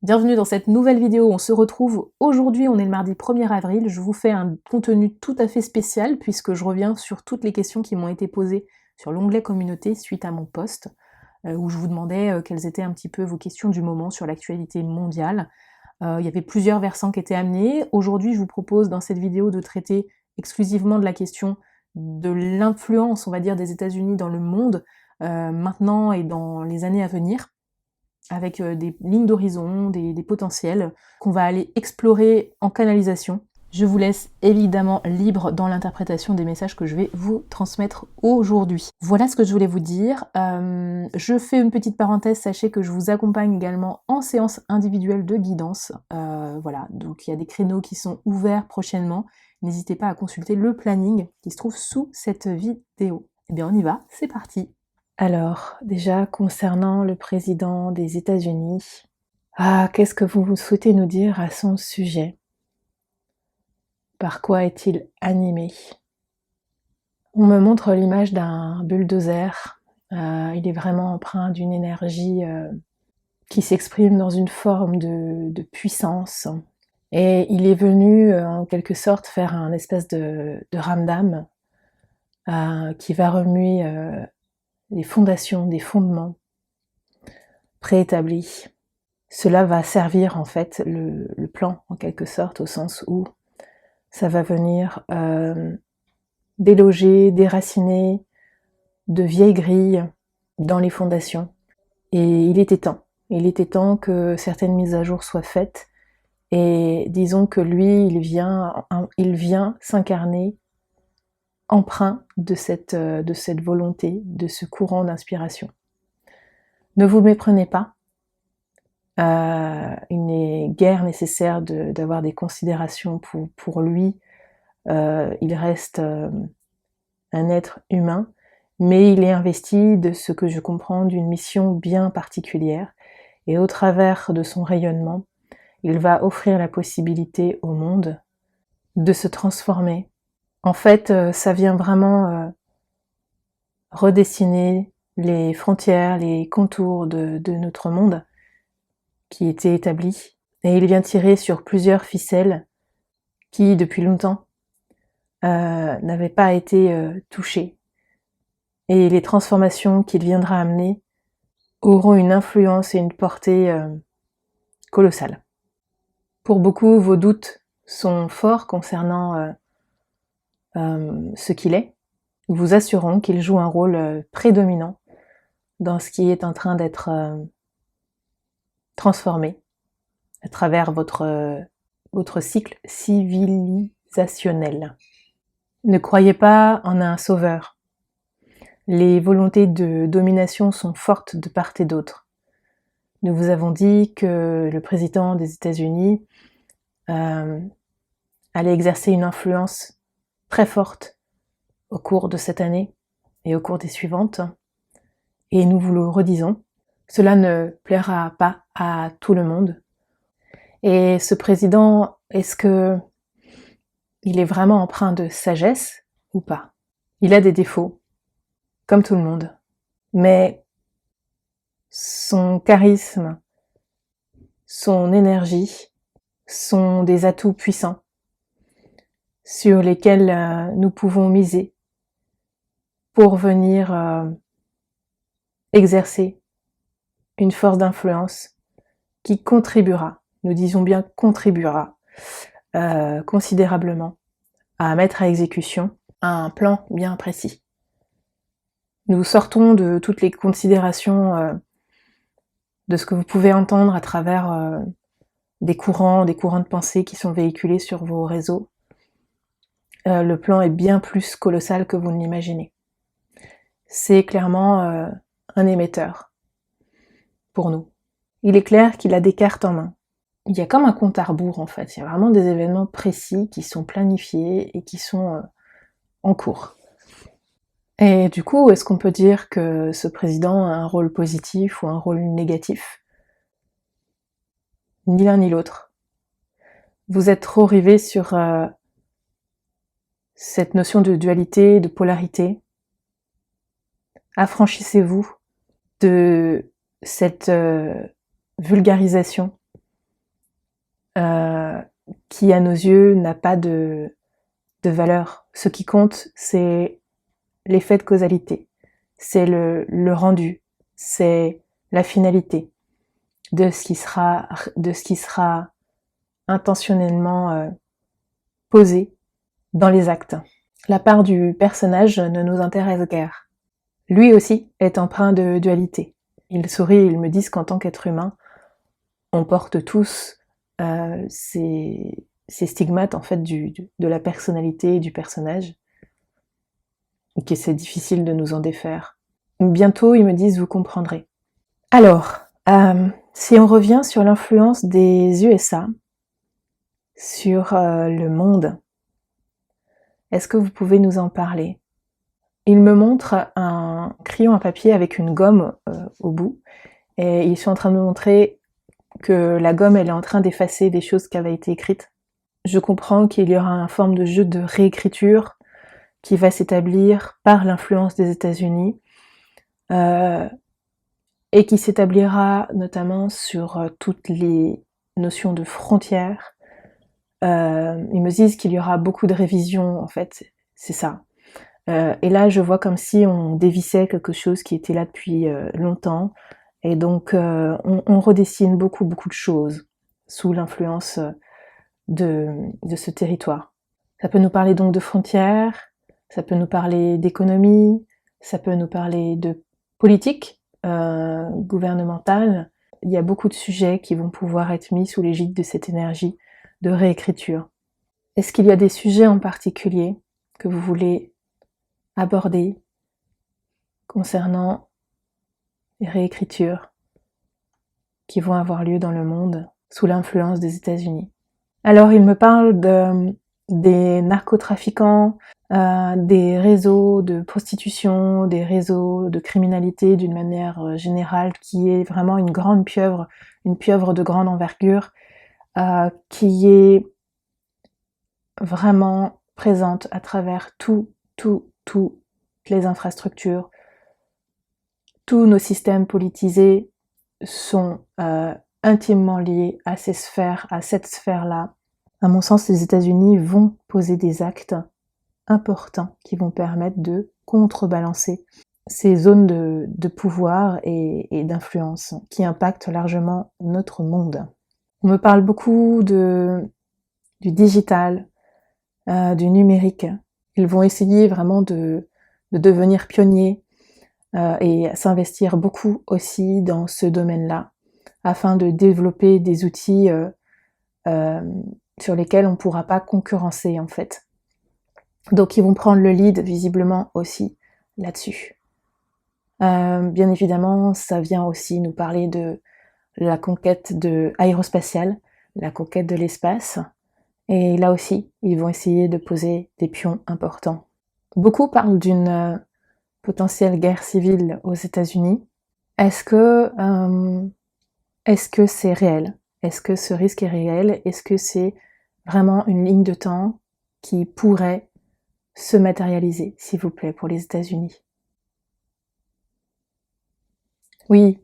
Bienvenue dans cette nouvelle vidéo, on se retrouve aujourd'hui, on est le mardi 1er avril, je vous fais un contenu tout à fait spécial puisque je reviens sur toutes les questions qui m'ont été posées sur l'onglet communauté suite à mon post où je vous demandais quelles étaient un petit peu vos questions du moment sur l'actualité mondiale. Il y avait plusieurs versants qui étaient amenés. Aujourd'hui, je vous propose dans cette vidéo de traiter exclusivement de la question de l'influence, on va dire, des États-Unis dans le monde maintenant et dans les années à venir, avec des lignes d'horizon, des potentiels qu'on va aller explorer en canalisation. Je vous laisse évidemment libre dans l'interprétation des messages que je vais vous transmettre aujourd'hui. Voilà ce que je voulais vous dire. Je fais une petite parenthèse, sachez que je vous accompagne également en séance individuelle de guidance. Voilà, donc il y a des créneaux qui sont ouverts prochainement. N'hésitez pas à consulter le planning qui se trouve sous cette vidéo. Eh bien on y va, c'est parti. Alors, déjà, concernant le président des États-Unis, qu'est-ce que vous souhaitez nous dire à son sujet? Par quoi est-il animé? On me montre l'image d'un bulldozer. Il est vraiment empreint d'une énergie qui s'exprime dans une forme de puissance. Et il est venu, en quelque sorte, faire un espèce de ramdam qui va remuer les fondations, des fondements préétablis. Cela va servir en fait le plan en quelque sorte, au sens où ça va venir déloger, déraciner de vieilles grilles dans les fondations. Et il était temps que certaines mises à jour soient faites. Et disons que lui, il vient s'incarner empreint de cette volonté, de ce courant d'inspiration. Ne vous méprenez pas. Il n'est guère nécessaire d'avoir des considérations pour lui. Il reste un être humain, mais il est investi de ce que je comprends d'une mission bien particulière, et au travers de son rayonnement, il va offrir la possibilité au monde de se transformer. En fait, ça vient vraiment redessiner les frontières, les contours de notre monde qui étaient établis, et il vient tirer sur plusieurs ficelles qui, depuis longtemps, n'avaient pas été touchées. Et les transformations qu'il viendra amener auront une influence et une portée colossale. Pour beaucoup, vos doutes sont forts concernant ce qu'il est. Nous vous assurons qu'il joue un rôle prédominant dans ce qui est en train d'être transformé à travers votre cycle civilisationnel. Ne croyez pas en un sauveur. Les volontés de domination sont fortes de part et d'autre. Nous vous avons dit que le président des États-Unis allait exercer une influence très forte au cours de cette année et au cours des suivantes. Et nous vous le redisons, cela ne plaira pas à tout le monde. Et ce président, est-ce que il est vraiment empreint de sagesse ou pas? Il a des défauts, comme tout le monde. Mais son charisme, son énergie sont des atouts puissants sur lesquels nous pouvons miser pour venir exercer une force d'influence qui contribuera, nous disons bien contribuera, considérablement à mettre à exécution un plan bien précis. Nous sortons de toutes les considérations de ce que vous pouvez entendre à travers des courants de pensée qui sont véhiculés sur vos réseaux. Le plan est bien plus colossal que vous ne l'imaginez. C'est clairement un émetteur pour nous. Il est clair qu'il a des cartes en main. Il y a comme un compte à rebours en fait, il y a vraiment des événements précis qui sont planifiés et qui sont en cours. Et du coup, est-ce qu'on peut dire que ce président a un rôle positif ou un rôle négatif? Ni l'un ni l'autre. Vous êtes trop rivé sur cette notion de dualité, de polarité. Affranchissez-vous de cette vulgarisation qui à nos yeux n'a pas de valeur. Ce qui compte, c'est l'effet de causalité, c'est le rendu, c'est la finalité de ce qui sera intentionnellement posé dans les actes. La part du personnage ne nous intéresse guère. Lui aussi est empreint de dualité. Il sourit, ils me disent qu'en tant qu'être humain, on porte tous ces stigmates en fait de la personnalité du personnage, et que c'est difficile de nous en défaire. Bientôt, ils me disent, vous comprendrez. Alors, si on revient sur l'influence des USA sur le monde, est-ce que vous pouvez nous en parler? Ils me montrent un crayon à papier avec une gomme au bout, et ils sont en train de me montrer que la gomme, elle est en train d'effacer des choses qui avaient été écrites. Je comprends qu'il y aura une forme de jeu de réécriture qui va s'établir par l'influence des États-Unis, et qui s'établira notamment sur toutes les notions de frontières. Ils me disent qu'il y aura beaucoup de révisions, en fait, c'est ça. Et là, je vois comme si on dévissait quelque chose qui était là depuis longtemps, et donc on redessine beaucoup de choses sous l'influence de ce territoire. Ça peut nous parler donc de frontières, ça peut nous parler d'économie, ça peut nous parler de politique gouvernementale. Il y a beaucoup de sujets qui vont pouvoir être mis sous l'égide de cette énergie de réécriture. Est-ce qu'il y a des sujets en particulier que vous voulez aborder concernant les réécritures qui vont avoir lieu dans le monde sous l'influence des États-Unis? Alors, il me parle des narcotrafiquants, des réseaux de prostitution, des réseaux de criminalité d'une manière générale, qui est vraiment une pieuvre de grande envergure, qui est vraiment présente à travers toutes les infrastructures. Tous nos systèmes politisés sont intimement liés à cette sphère-là. À mon sens, les États-Unis vont poser des actes importants qui vont permettre de contrebalancer ces zones de pouvoir et d'influence qui impactent largement notre monde. On me parle beaucoup du digital, du numérique. Ils vont essayer vraiment de devenir pionniers et s'investir beaucoup aussi dans ce domaine-là, afin de développer des outils sur lesquels on ne pourra pas concurrencer en fait. Donc ils vont prendre le lead visiblement aussi là-dessus. Bien évidemment, ça vient aussi nous parler de la conquête aérospatiale, la conquête de l'espace, et là aussi, ils vont essayer de poser des pions importants. Beaucoup parlent d'une potentielle guerre civile aux États-Unis. Est-ce que c'est réel? Est-ce que ce risque est réel? Est-ce que c'est vraiment une ligne de temps qui pourrait se matérialiser, s'il vous plaît, pour les États-Unis? Oui,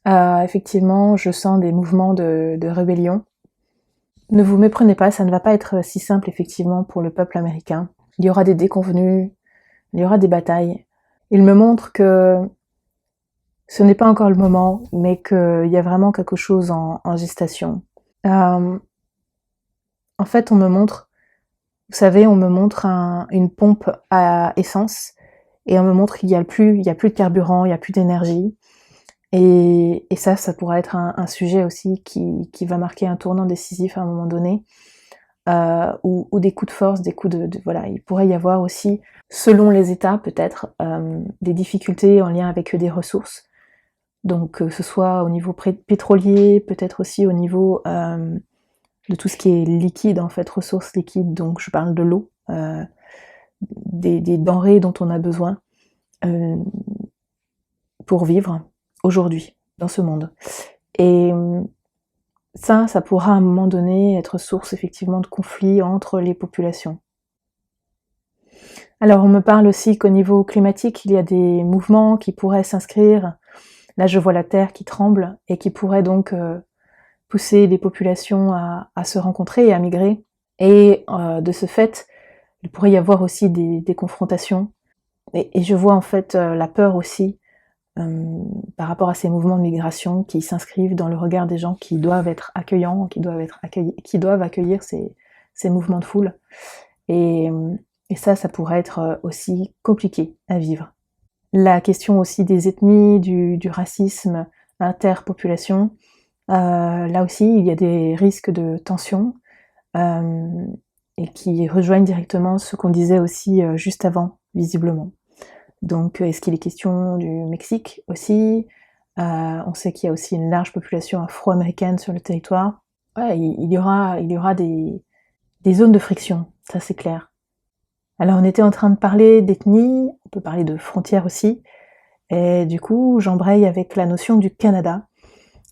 effectivement, je sens des mouvements de rébellion. Ne vous méprenez pas, ça ne va pas être si simple, effectivement, pour le peuple américain. Il y aura des déconvenus, il y aura des batailles. Il me montre que ce n'est pas encore le moment, mais qu'il y a vraiment quelque chose en gestation. En fait, on me montre une pompe à essence, et on me montre qu'il y a plus de carburant, il y a plus d'énergie. Et ça pourra être un sujet aussi qui va marquer un tournant décisif à un moment donné, ou des coups de force, des coups voilà, il pourrait y avoir aussi, selon les États peut-être, des difficultés en lien avec des ressources. Donc que ce soit au niveau pétrolier, peut-être aussi au niveau de tout ce qui est liquide en fait, ressources liquides, donc je parle de l'eau, des denrées dont on a besoin pour vivre aujourd'hui, dans ce monde. Et ça pourra à un moment donné être source effectivement de conflits entre les populations. Alors on me parle aussi qu'au niveau climatique, il y a des mouvements qui pourraient s'inscrire. Là je vois la Terre qui tremble et qui pourrait donc pousser les populations à se rencontrer et à migrer. Et de ce fait, il pourrait y avoir aussi des confrontations. Et je vois en fait la peur aussi par rapport à ces mouvements de migration qui s'inscrivent dans le regard des gens qui doivent être accueillants, qui doivent accueillir ces mouvements de foule. Et, et ça pourrait être aussi compliqué à vivre. La question aussi des ethnies, du racisme interpopulation, là aussi il y a des risques de tension et qui rejoignent directement ce qu'on disait aussi juste avant, visiblement. Donc est-ce qu'il est question du Mexique aussi? On sait qu'il y a aussi une large population afro-américaine sur le territoire. Ouais, il y aura des zones de friction, ça c'est clair. Alors on était en train de parler d'ethnie, on peut parler de frontières aussi, et du coup j'embraye avec la notion du Canada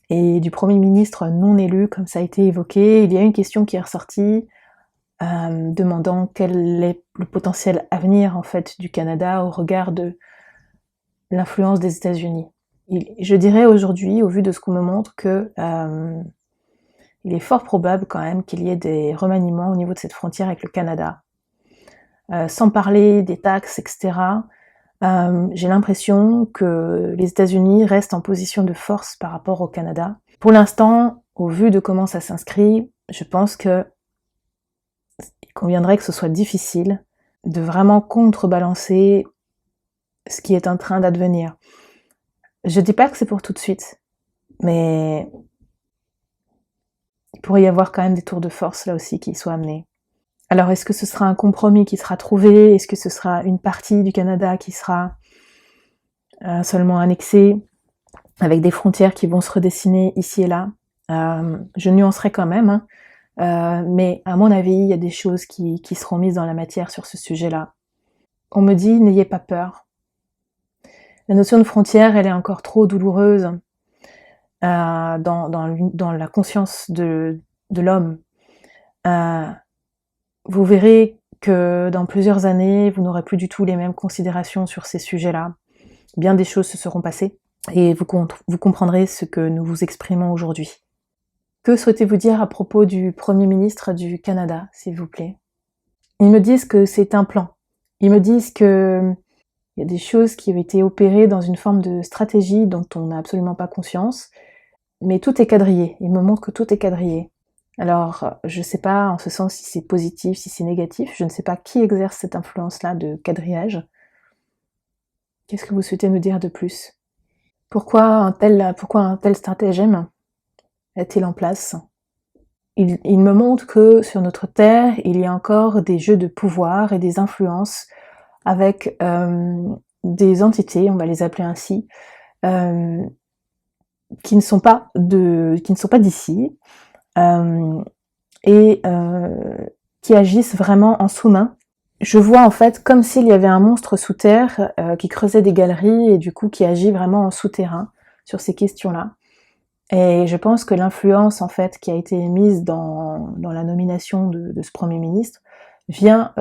et du Premier ministre non élu, comme ça a été évoqué. Il y a une question qui est ressortie, demandant quel est le potentiel avenir en fait du Canada au regard de l'influence des États-Unis. Je dirais aujourd'hui, au vu de ce qu'on me montre, que il est fort probable quand même qu'il y ait des remaniements au niveau de cette frontière avec le Canada. Sans parler des taxes, etc. J'ai l'impression que les États-Unis restent en position de force par rapport au Canada. Pour l'instant, au vu de comment ça s'inscrit, je pense qu'il conviendrait que ce soit difficile de vraiment contrebalancer ce qui est en train d'advenir. Je dis pas que c'est pour tout de suite, mais il pourrait y avoir quand même des tours de force là aussi qui soient amenés. Alors est-ce que ce sera un compromis qui sera trouvé? Est-ce que ce sera une partie du Canada qui sera seulement annexée, avec des frontières qui vont se redessiner ici et là? Je nuancerai quand même, hein, mais à mon avis, il y a des choses qui seront mises dans la matière sur ce sujet-là. On me dit, n'ayez pas peur. La notion de frontière, elle est encore trop douloureuse dans la conscience de l'homme. Vous verrez que dans plusieurs années, vous n'aurez plus du tout les mêmes considérations sur ces sujets-là. Bien des choses se seront passées et vous comprendrez ce que nous vous exprimons aujourd'hui. Que souhaitez-vous dire à propos du Premier ministre du Canada, s'il vous plaît? Ils me disent que c'est un plan. Ils me disent que il y a des choses qui ont été opérées dans une forme de stratégie dont on n'a absolument pas conscience, mais tout est quadrillé. Ils me montrent que tout est quadrillé. Alors, je sais pas en ce sens si c'est positif, si c'est négatif, je ne sais pas qui exerce cette influence-là de quadrillage. Qu'est-ce que vous souhaitez nous dire de plus? Pourquoi un tel stratagème est-il en place? Il me montre que sur notre Terre, il y a encore des jeux de pouvoir et des influences avec des entités, on va les appeler ainsi, qui ne sont pas d'ici, et qui agissent vraiment en sous-main. Je vois en fait comme s'il y avait un monstre sous terre qui creusait des galeries et du coup qui agit vraiment en souterrain sur ces questions-là. Et je pense que l'influence en fait qui a été mise dans la nomination de ce Premier ministre vient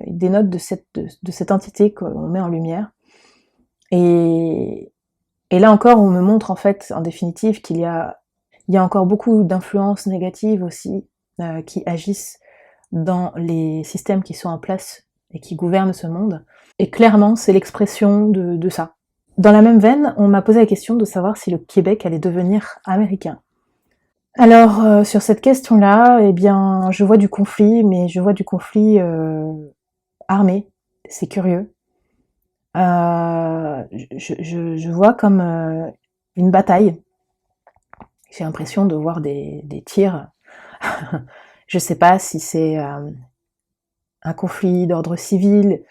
des notes de cette entité qu'on met en lumière. Et là encore, on me montre en fait, en définitive, qu'il y a encore beaucoup d'influences négatives aussi qui agissent dans les systèmes qui sont en place et qui gouvernent ce monde. Et clairement, c'est l'expression de ça. Dans la même veine, on m'a posé la question de savoir si le Québec allait devenir américain. Alors, sur cette question-là, eh bien, je vois du conflit, mais je vois du conflit armé. C'est curieux. Je vois comme une bataille. J'ai l'impression de voir des tirs. Je sais pas si c'est un conflit d'ordre civil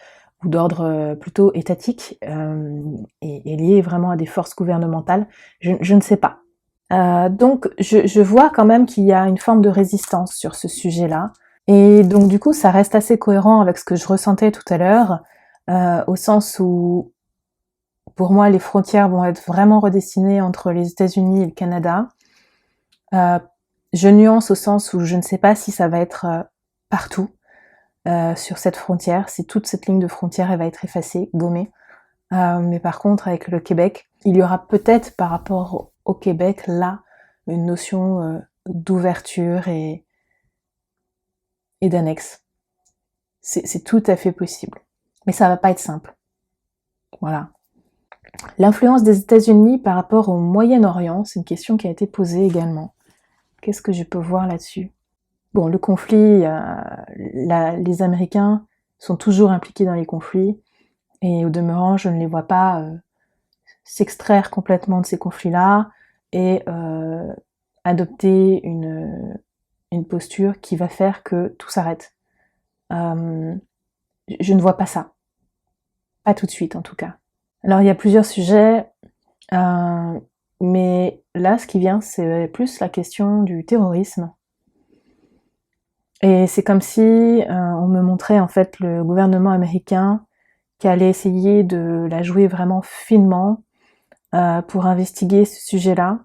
ou d'ordre plutôt étatique et lié vraiment à des forces gouvernementales. Je ne sais pas. Donc je vois quand même qu'il y a une forme de résistance sur ce sujet-là. Et donc du coup, ça reste assez cohérent avec ce que je ressentais tout à l'heure, au sens où, pour moi, les frontières vont être vraiment redessinées entre les États-Unis et le Canada. Je nuance au sens où je ne sais pas si ça va être partout sur cette frontière, si toute cette ligne de frontière elle va être effacée, gommée. Mais par contre, avec le Québec, il y aura peut-être par rapport au Québec, là, une notion d'ouverture et d'annexe. C'est tout à fait possible. Mais ça va pas être simple. Voilà. L'influence des États-Unis par rapport au Moyen-Orient, c'est une question qui a été posée également. Qu'est-ce que je peux voir là-dessus? Bon, le conflit, les Américains sont toujours impliqués dans les conflits, et au demeurant, je ne les vois pas s'extraire complètement de ces conflits-là et adopter une posture qui va faire que tout s'arrête. Je ne vois pas ça. Pas tout de suite, en tout cas. Alors, il y a plusieurs sujets, mais là, ce qui vient, c'est plus la question du terrorisme. Et c'est comme si on me montrait, en fait, le gouvernement américain qui allait essayer de la jouer vraiment finement pour investiguer ce sujet-là,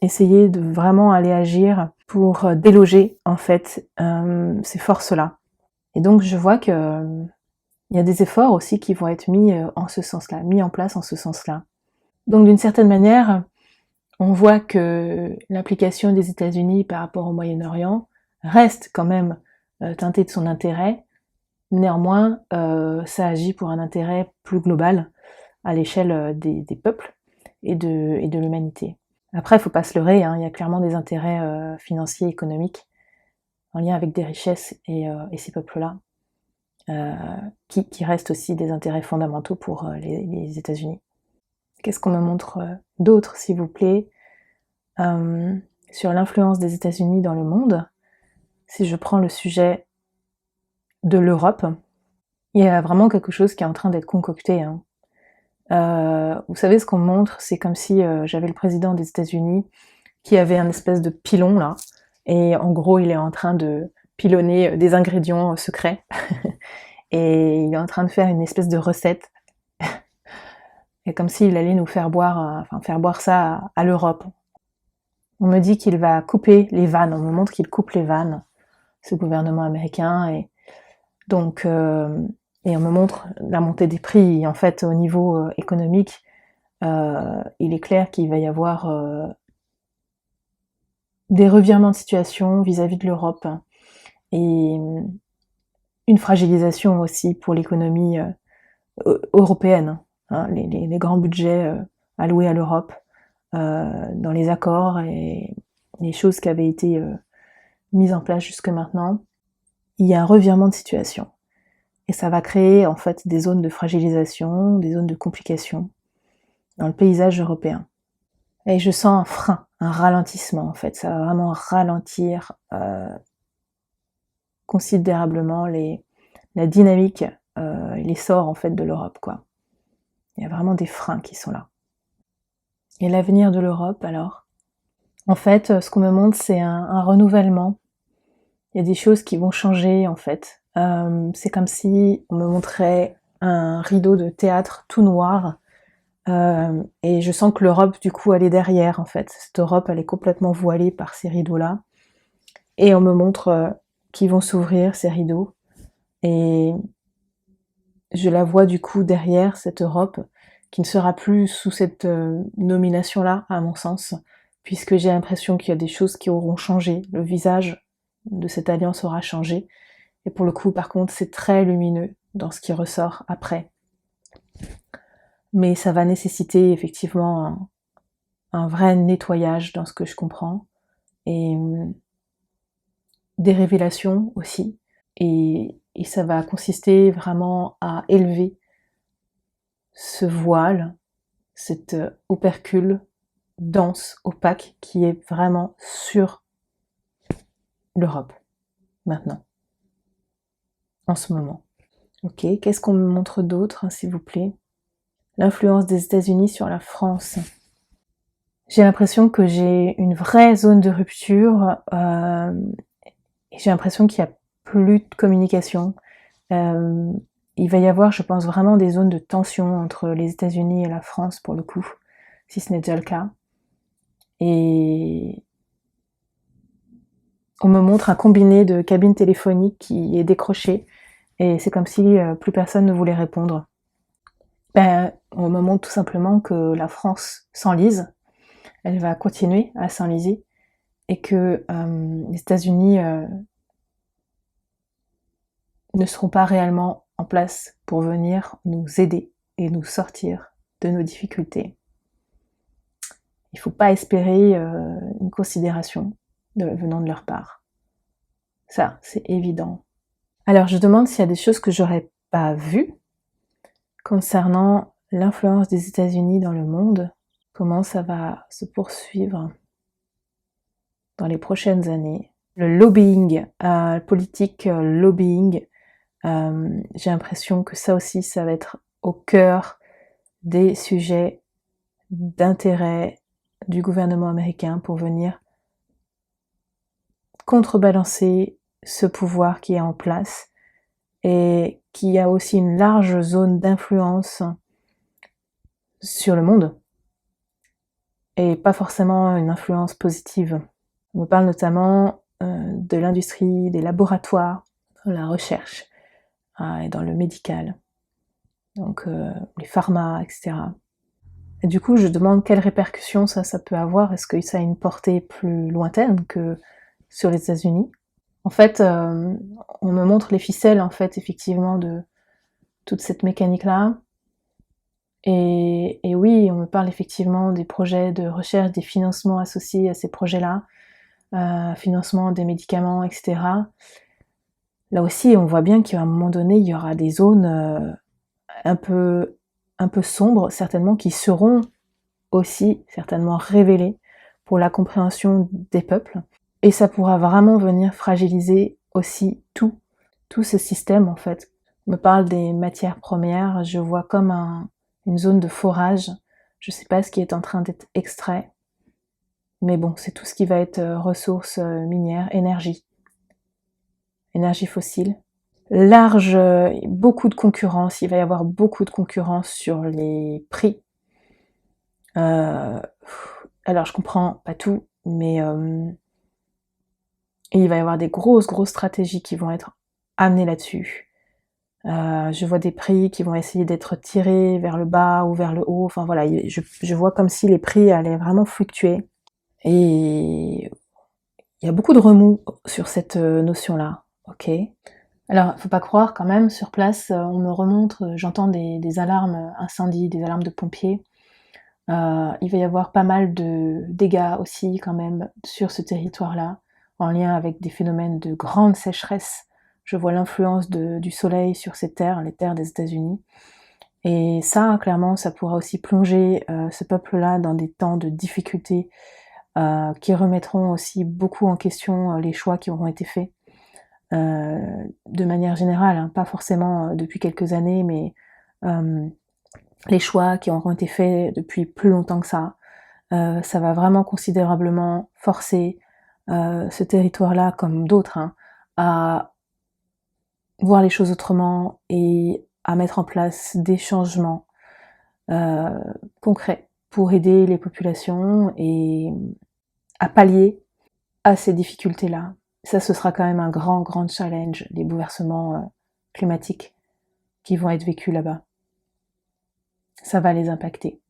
essayer de vraiment aller agir pour déloger, en fait, ces forces-là. Et donc, je vois que il y a des efforts aussi qui vont être mis en ce sens-là, mis en place en ce sens-là. Donc d'une certaine manière, on voit que l'implication des États-Unis par rapport au Moyen-Orient reste quand même teintée de son intérêt. Néanmoins, ça agit pour un intérêt plus global à l'échelle des peuples et de l'humanité. Après, il ne faut pas se leurrer, hein, il y a clairement des intérêts financiers, économiques, en lien avec des richesses et ces peuples-là. Qui restent aussi des intérêts fondamentaux pour les États-Unis. Qu'est-ce qu'on me montre d'autre, s'il vous plaît, sur l'influence des États-Unis dans le monde? Si je prends le sujet de l'Europe, il y a vraiment quelque chose qui est en train d'être concocté. Hein. Vous savez, ce qu'on me montre, c'est comme si j'avais le président des États-Unis qui avait un espèce de pilon là, et en gros, il est en train de pilonner des ingrédients secrets. Et il est en train de faire une espèce de recette. Et comme s'il allait nous faire boire ça à l'Europe. On me dit qu'il va couper les vannes, on me montre qu'il coupe les vannes, ce gouvernement américain, et donc et on me montre la montée des prix. En fait, au niveau économique, il est clair qu'il va y avoir des revirements de situation vis-à-vis de l'Europe et une fragilisation aussi pour l'économie européenne. Hein, les grands budgets alloués à l'Europe dans les accords et les choses qui avaient été mises en place jusque maintenant, il y a un revirement de situation. Et ça va créer en fait des zones de fragilisation, des zones de complication dans le paysage européen. Et je sens un frein, un ralentissement en fait. Ça va vraiment ralentir considérablement la dynamique, l'essor en fait de l'Europe, quoi. Il y a vraiment des freins qui sont là. Et l'avenir de l'Europe, alors? En fait, ce qu'on me montre, c'est un renouvellement. Il y a des choses qui vont changer, en fait. C'est comme si on me montrait un rideau de théâtre tout noir. Et je sens que l'Europe, du coup, elle est derrière, en fait. Cette Europe, elle est complètement voilée par ces rideaux-là. Et on me montre qu'ils vont s'ouvrir, ces rideaux. Et je la vois, du coup, derrière cette Europe, qui ne sera plus sous cette nomination-là, à mon sens, puisque j'ai l'impression qu'il y a des choses qui auront changé. Le visage de cette alliance aura changé. Et pour le coup, par contre, c'est très lumineux dans ce qui ressort après. Mais ça va nécessiter effectivement un vrai nettoyage dans ce que je comprends. Et des révélations aussi. Et ça va consister vraiment à élever ce voile, cet opercule dense, opaque, qui est vraiment sur l'Europe, maintenant, en ce moment. Ok, qu'est-ce qu'on me montre d'autre, s'il vous plaît? L'influence des États-Unis sur la France. J'ai l'impression que j'ai une vraie zone de rupture, et j'ai l'impression qu'il n'y a plus de communication. Il va y avoir, je pense, vraiment des zones de tension entre les États-Unis et la France, pour le coup, si ce n'est déjà le cas. Et on me montre un combiné de cabines téléphoniques qui est décroché, et c'est comme si plus personne ne voulait répondre. On me montre tout simplement que la France s'enlise, elle va continuer à s'enliser, et que les États-Unis ne seront pas réellement en place pour venir nous aider et nous sortir de nos difficultés. Il ne faut pas espérer une considération venant de leur part. Ça, c'est évident. Alors, je demande s'il y a des choses que j'aurais pas vues concernant l'influence des États-Unis dans le monde, comment ça va se poursuivre dans les prochaines années. Le lobbying, politique lobbying, j'ai l'impression que ça aussi, ça va être au cœur des sujets d'intérêt du gouvernement américain pour venir contrebalancer ce pouvoir qui est en place et qui a aussi une large zone d'influence sur le monde et pas forcément une influence positive. On me parle notamment de l'industrie, des laboratoires, de la recherche et dans le médical, donc les pharma, etc. Et du coup, je demande quelles répercussions ça peut avoir. Est-ce que ça a une portée plus lointaine que sur les États-Unis? En fait, on me montre les ficelles, en fait, effectivement, de toute cette mécanique-là. Et oui, on me parle effectivement des projets de recherche, des financements associés à ces projets-là, financement des médicaments, etc. Là aussi, on voit bien qu'à un moment donné, il y aura des zones un peu sombres, certainement, qui seront aussi certainement révélées pour la compréhension des peuples. Et ça pourra vraiment venir fragiliser aussi tout ce système, en fait. On me parle des matières premières, je vois comme une zone de forage. Je sais pas ce qui est en train d'être extrait. Mais bon, c'est tout ce qui va être ressources minières, énergie fossile. Beaucoup de concurrence, il va y avoir beaucoup de concurrence sur les prix. Alors je comprends pas tout, mais il va y avoir des grosses stratégies qui vont être amenées là-dessus. Je vois des prix qui vont essayer d'être tirés vers le bas ou vers le haut. Enfin voilà, je vois comme si les prix allaient vraiment fluctuer. Et il y a beaucoup de remous sur cette notion-là, ok. Alors, faut pas croire quand même, sur place, on me remonte, j'entends des alarmes incendie, des alarmes de pompiers. Il va y avoir pas mal de dégâts aussi quand même sur ce territoire-là, en lien avec des phénomènes de grande sécheresse. Je vois l'influence du soleil sur ces terres, les terres des États-Unis. Et ça, clairement, ça pourra aussi plonger ce peuple-là dans des temps de difficultés qui remettront aussi beaucoup en question les choix qui auront été faits. De manière générale, hein, pas forcément depuis quelques années, mais les choix qui auront été faits depuis plus longtemps que ça. Ça va vraiment considérablement forcer ce territoire-là, comme d'autres, hein, à voir les choses autrement et à mettre en place des changements concrets pour aider les populations et à pallier à ces difficultés-là. Ça, ce sera quand même un grand challenge, les bouleversements climatiques qui vont être vécus là-bas. Ça va les impacter.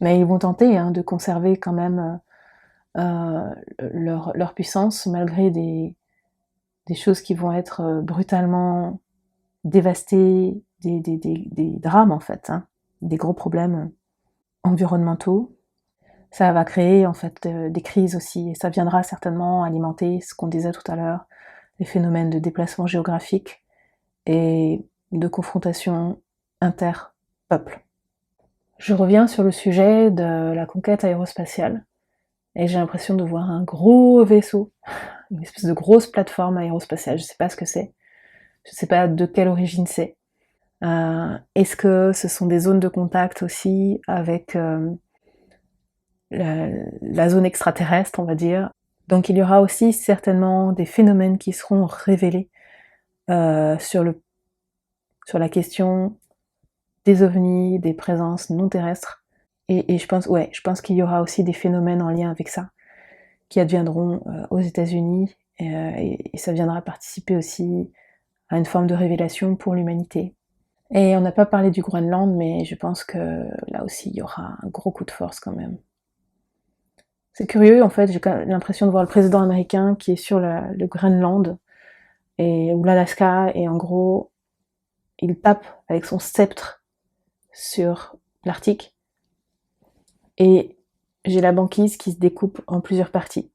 Mais ils vont tenter de conserver quand même leur puissance malgré des choses qui vont être brutalement dévastées, des drames en fait, hein, des gros problèmes environnementaux. Ça va créer en fait des crises aussi, et ça viendra certainement alimenter ce qu'on disait tout à l'heure, les phénomènes de déplacement géographique et de confrontation inter-peuple. Je reviens sur le sujet de la conquête aérospatiale, et j'ai l'impression de voir un gros vaisseau, une espèce de grosse plateforme aérospatiale, je sais pas ce que c'est, je sais pas de quelle origine c'est. Est-ce que ce sont des zones de contact aussi avec la zone extraterrestre, on va dire? Donc il y aura aussi certainement des phénomènes qui seront révélés sur la question des ovnis, des présences non terrestres. Et je pense qu'il y aura aussi des phénomènes en lien avec ça, qui adviendront aux États-Unis, et ça viendra participer aussi à une forme de révélation pour l'humanité. Et on n'a pas parlé du Groenland, mais je pense que là aussi il y aura un gros coup de force quand même. C'est curieux, en fait, j'ai quand même l'impression de voir le président américain qui est sur le Groenland ou l'Alaska, et en gros, il tape avec son sceptre sur l'Arctique, et j'ai la banquise qui se découpe en plusieurs parties.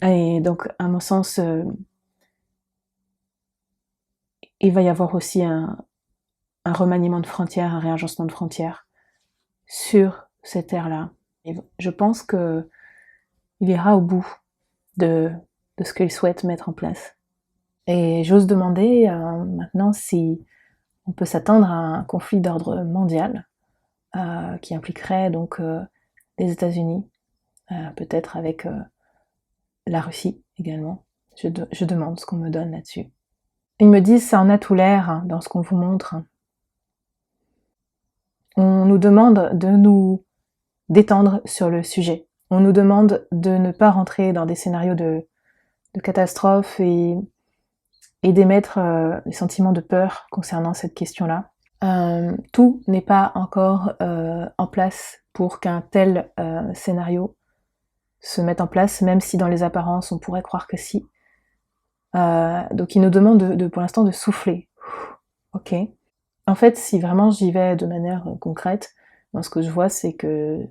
Et donc, à mon sens, il va y avoir aussi un remaniement de frontières, un réagencement de frontières sur cette terre-là. Et je pense que il ira au bout de ce qu'il souhaite mettre en place. Et j'ose demander maintenant si on peut s'attendre à un conflit d'ordre mondial qui impliquerait donc les États-Unis, peut-être avec la Russie également. Je demande ce qu'on me donne là-dessus. Ils me disent ça en a tout l'air hein, dans ce qu'on vous montre. On nous demande de nous détendre sur le sujet. On nous demande de ne pas rentrer dans des scénarios de catastrophe et d'émettre des sentiments de peur concernant cette question-là. Tout n'est pas encore en place pour qu'un tel scénario se mette en place, même si dans les apparences on pourrait croire que si. Donc il nous demande pour l'instant de souffler. Ok. En fait, si vraiment j'y vais de manière concrète, moi ce que je vois c'est que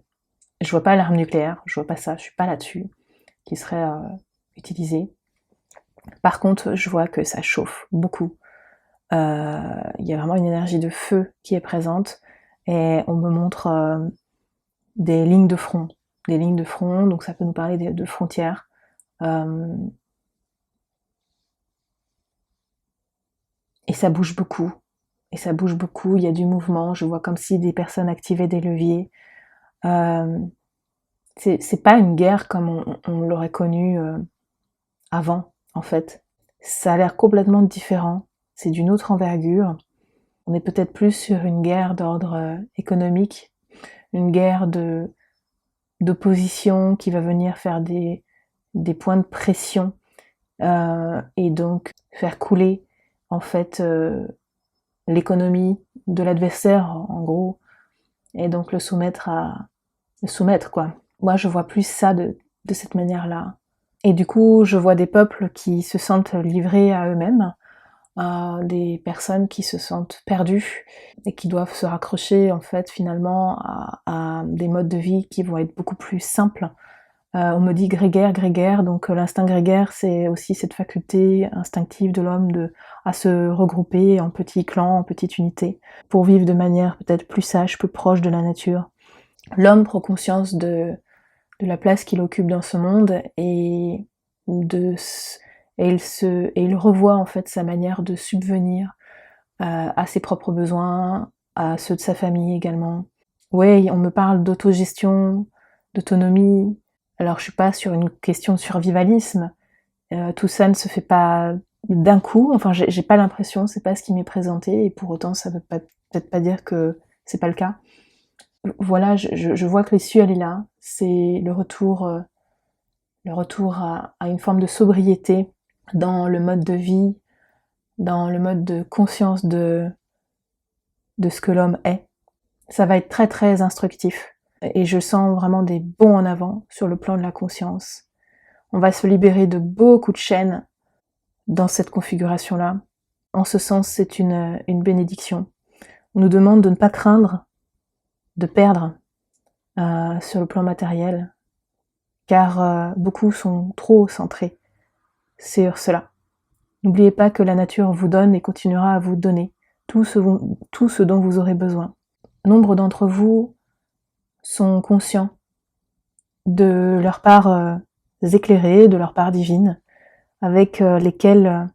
je vois pas l'arme nucléaire, je vois pas ça, je suis pas là-dessus, qui serait utilisée. Par contre, je vois que ça chauffe beaucoup. Il y a vraiment une énergie de feu qui est présente, et on me montre des lignes de front. Des lignes de front, donc ça peut nous parler de frontières. Et ça bouge beaucoup. Et ça bouge beaucoup, il y a du mouvement, je vois comme si des personnes activaient des leviers. C'est pas une guerre comme on l'aurait connue avant, en fait. Ça a l'air complètement différent, c'est d'une autre envergure. On est peut-être plus sur une guerre d'ordre économique, une guerre d'opposition qui va venir faire des points de pression et donc faire couler en fait l'économie de l'adversaire en gros, et donc le soumettre quoi. Moi je vois plus ça de cette manière-là. Et du coup je vois des peuples qui se sentent livrés à eux-mêmes, des personnes qui se sentent perdues et qui doivent se raccrocher en fait finalement à des modes de vie qui vont être beaucoup plus simples. On me dit grégaire, donc l'instinct grégaire c'est aussi cette faculté instinctive de l'homme à se regrouper en petits clans, en petites unités, pour vivre de manière peut-être plus sage, plus proche de la nature. L'homme prend conscience de la place qu'il occupe dans ce monde et il revoit en fait sa manière de subvenir à ses propres besoins, à ceux de sa famille également. Ouais, on me parle d'autogestion, d'autonomie. Alors je suis pas sur une question de survivalisme, tout ça ne se fait pas d'un coup, enfin j'ai pas l'impression, c'est pas ce qui m'est présenté, et pour autant ça veut peut-être pas dire que c'est pas le cas. Voilà, je vois que l'issue elle est là, c'est le retour à une forme de sobriété dans le mode de vie, dans le mode de conscience de ce que l'homme est. Ça va être très très instructif. Et je sens vraiment des bonds en avant sur le plan de la conscience. On va se libérer de beaucoup de chaînes dans cette configuration-là. En ce sens, c'est une bénédiction. On nous demande de ne pas craindre de perdre sur le plan matériel, car beaucoup sont trop centrés sur cela. N'oubliez pas que la nature vous donne et continuera à vous donner tout ce dont vous aurez besoin. Nombre d'entre vous sont conscients de leur part éclairée, de leur part divine, avec lesquelles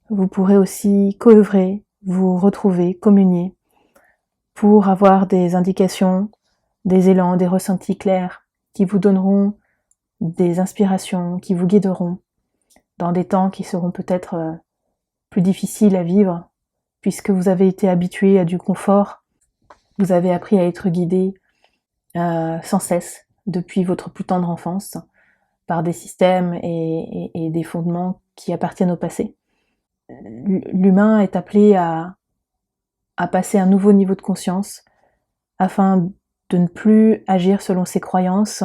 vous pourrez aussi coœuvrer, vous retrouver, communier, pour avoir des indications, des élans, des ressentis clairs, qui vous donneront des inspirations, qui vous guideront dans des temps qui seront peut-être plus difficiles à vivre, puisque vous avez été habitué à du confort, vous avez appris à être guidé sans cesse depuis votre plus tendre enfance, par des systèmes et des fondements qui appartiennent au passé. L'humain est appelé à passer un nouveau niveau de conscience afin de ne plus agir selon ses croyances,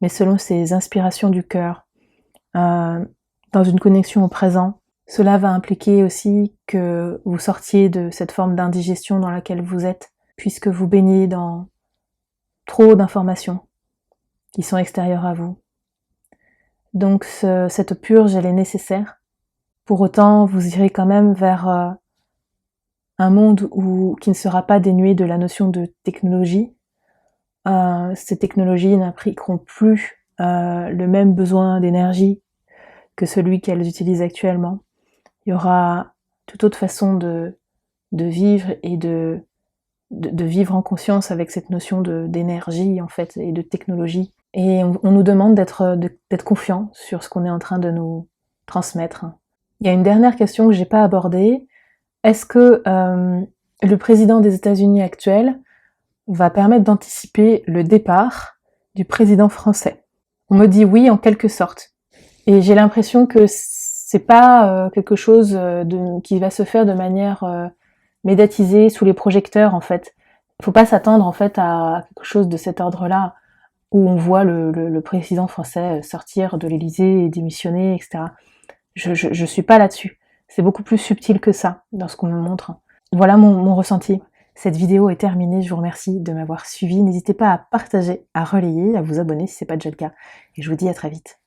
mais selon ses inspirations du cœur, dans une connexion au présent. Cela va impliquer aussi que vous sortiez de cette forme d'indigestion dans laquelle vous êtes, puisque vous baignez dans trop d'informations qui sont extérieures à vous. Donc cette purge, elle est nécessaire. Pour autant, vous irez quand même vers un monde qui ne sera pas dénué de la notion de technologie. Ces technologies n'impliqueront plus le même besoin d'énergie que celui qu'elles utilisent actuellement. Il y aura toute autre façon de vivre et de vivre en conscience avec cette notion d'énergie en fait et de technologie. Et on nous demande d'être confiant sur ce qu'on est en train de nous transmettre. Il y a une dernière question que j'ai pas abordée. Est-ce que le président des États-Unis actuel va permettre d'anticiper le départ du président français? On me dit oui, en quelque sorte. Et j'ai l'impression que c'est pas quelque chose qui va se faire de manière médiatisée sous les projecteurs en fait. Faut pas s'attendre en fait à quelque chose de cet ordre-là où on voit le président français sortir de l'Élysée et démissionner, etc. Je suis pas là-dessus. C'est beaucoup plus subtil que ça dans ce qu'on me montre. Voilà mon ressenti. Cette vidéo est terminée, je vous remercie de m'avoir suivi. N'hésitez pas à partager, à relayer, à vous abonner si c'est pas déjà le cas. Et je vous dis à très vite.